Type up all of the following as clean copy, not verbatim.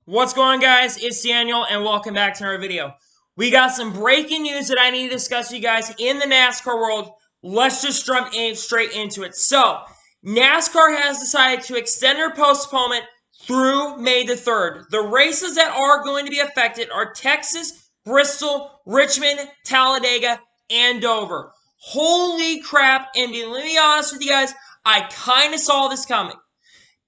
What's going on, guys? It's Daniel, and welcome back to another video. We got some breaking news that I need to discuss with you guys in the NASCAR world. Let's just jump straight into it. So, NASCAR has decided to extend their postponement through May the 3rd. The races that are going to be affected are Texas, Bristol, Richmond, Talladega, and Dover. Holy crap, and let me be honest with you guys, I kind of saw this coming.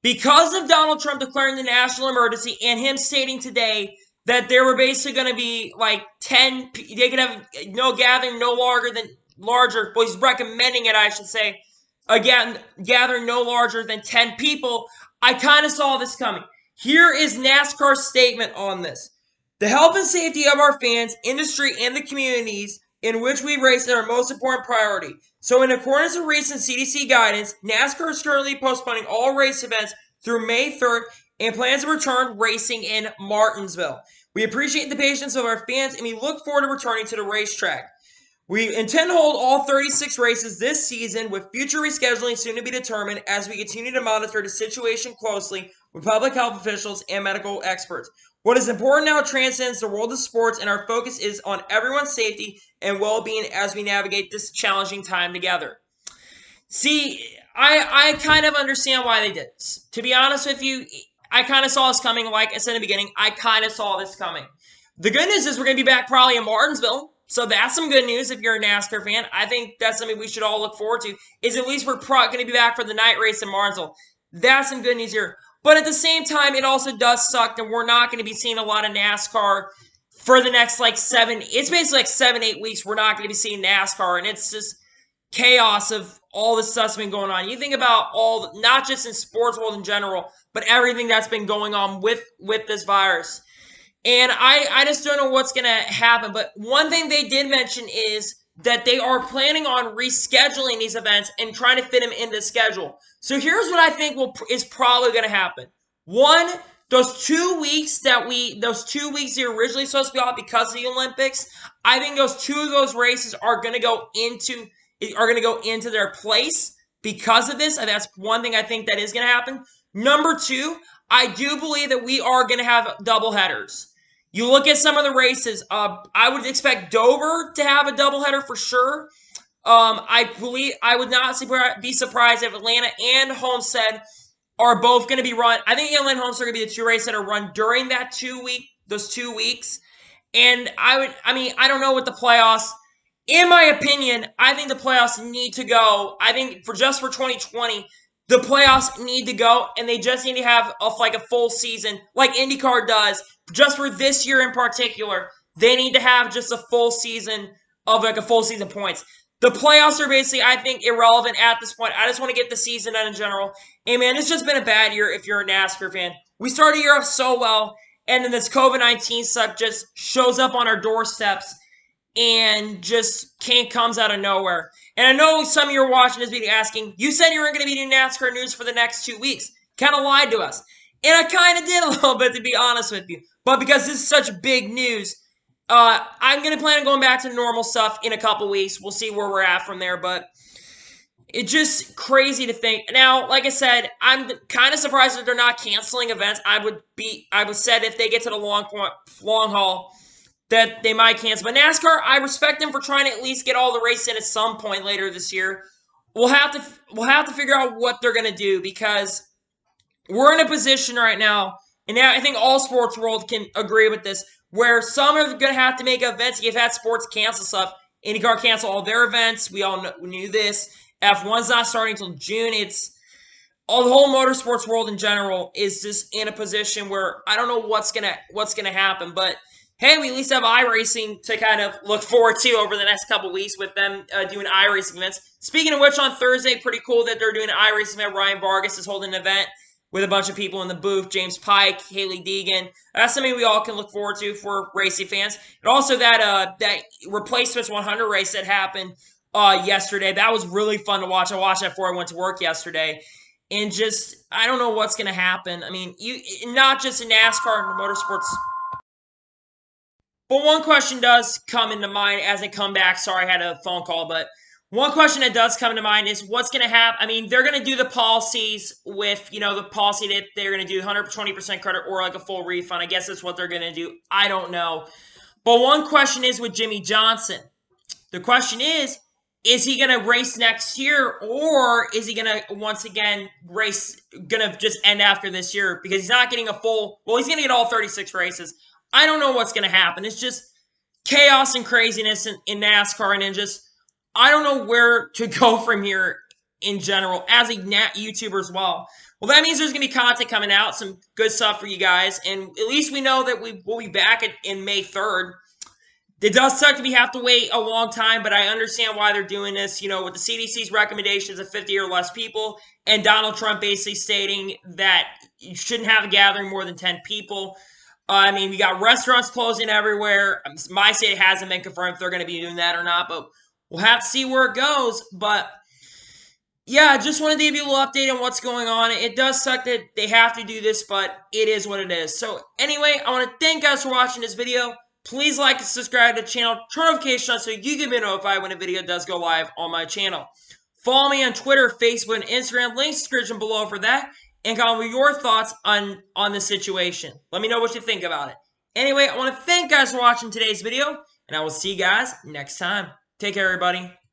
Because of Donald Trump declaring the national emergency and him stating today that there were basically going to be like 10, they could have no gathering no larger, well, he's recommending it, I should say, again, gathering no larger than 10 people, I kind of saw this coming. Here is NASCAR's statement on this. The health and safety of our fans, industry, and the communities in which we race is our most important priority. So in accordance with recent CDC guidance, NASCAR is currently postponing all race events through May 3rd and plans to return racing in Martinsville. We appreciate the patience of our fans and we look forward to returning to the racetrack. We intend to hold all 36 races this season, with future rescheduling soon to be determined as we continue to monitor the situation closely with public health officials and medical experts. What is important now transcends the world of sports, and our focus is on everyone's safety and well-being as we navigate this challenging time together. See, I kind of understand why they did this. To be honest with you, I kind of saw this coming. Like I said in the beginning, I kind of saw this coming. The good news is we're going to be back probably in Martinsville. So that's some good news if you're a NASCAR fan. I think that's something we should all look forward to, is at least we're going to be back for the night race in Martinsville. That's some good news here. But at the same time, it also does suck that we're not going to be seeing a lot of NASCAR for the next, it's basically like 7-8 weeks we're not going to be seeing NASCAR, and it's just chaos of all this stuff's been going on. You think about not just in sports world in general, but everything that's been going on with this virus. And I just don't know what's going to happen. But one thing they did mention is that they are planning on rescheduling these events and trying to fit them into the schedule. So here's what I think is probably going to happen. One, those 2 weeks they were originally supposed to be off because of the Olympics, I think two of those races are going to go into their place because of this. And that's one thing I think that is going to happen. Number two, I do believe that we are going to have doubleheaders. You look at some of the races, I would expect Dover to have a doubleheader for sure. I would not be surprised if Atlanta and Homestead are both going to be run. I think Atlanta and Homestead are going to be the two races that are run during those 2 weeks. And I don't know what the playoffs, in my opinion, I think the playoffs need to go. I think for 2020, the playoffs need to go, and they just need to have a full season, like IndyCar does. Just for this year in particular, they need to have just a full season of a full season points. The playoffs are basically, I think, irrelevant at this point. I just want to get the season done in general. Hey, man, it's just been a bad year if you're a NASCAR fan. We started the year off so well, and then this COVID-19 stuff just shows up on our doorsteps and just comes out of nowhere. And I know some of you are watching this video asking, you said you were going to be doing NASCAR news for the next 2 weeks. Kind of lied to us. And I kind of did a little bit, to be honest with you. But because this is such big news, I'm going to plan on going back to normal stuff in a couple weeks. We'll see where we're at from there. But it's just crazy to think. Now, like I said, I'm kind of surprised that they're not canceling events. I would said if they get to the long haul, that they might cancel. But NASCAR, I respect them for trying to at least get all the races in at some point later this year. We'll have to figure out what they're going to do, because we're in a position right now, and now I think all sports world can agree with this, where some are going to have to make events. You've had sports cancel stuff. IndyCar cancel all their events. We all knew this. F1's not starting until June. It's the whole motorsports world in general is just in a position where I don't know what's gonna happen. But hey, we at least have iRacing to kind of look forward to over the next couple weeks with them doing iRacing events. Speaking of which, on Thursday, pretty cool that they're doing an iRacing event. Ryan Vargas is holding an event with a bunch of people in the booth. James Pike, Haley Deegan. That's something we all can look forward to for racing fans. And also that Replacements 100 race that happened yesterday. That was really fun to watch. I watched that before I went to work yesterday. And just, I don't know what's going to happen. I mean, not just in NASCAR and motorsports. But one question does come into mind as I come back. Sorry, I had a phone call. But One question that does come to mind is what's going to happen. I mean, they're going to do the policies with, the policy that they're going to do 120% credit or like a full refund. I guess that's what they're going to do. I don't know. But one question is with Jimmy Johnson. The question is he going to race next year, or is he going to once again race, going to just end after this year? Because he's not getting a full, well, he's going to get all 36 races. I don't know what's going to happen. It's just chaos and craziness in NASCAR, and just, I don't know where to go from here in general as a YouTuber as well. Well, that means there's going to be content coming out, some good stuff for you guys, and at least we know that we'll be back in May 3rd. It does suck that we have to wait a long time, but I understand why they're doing this. With the CDC's recommendations of 50 or less people, and Donald Trump basically stating that you shouldn't have a gathering more than 10 people. I mean, we got restaurants closing everywhere. My state hasn't been confirmed if they're going to be doing that or not, but we'll have to see where it goes. But yeah, I just wanted to give you a little update on what's going on. It does suck that they have to do this, but it is what it is. So anyway, I want to thank you guys for watching this video. Please like and subscribe to the channel. Turn notifications on so you can be notified when a video does go live on my channel. Follow me on Twitter, Facebook, and Instagram. Links in the description below for that. And comment your thoughts on the situation. Let me know what you think about it. Anyway, I want to thank you guys for watching today's video. And I will see you guys next time. Take care, everybody.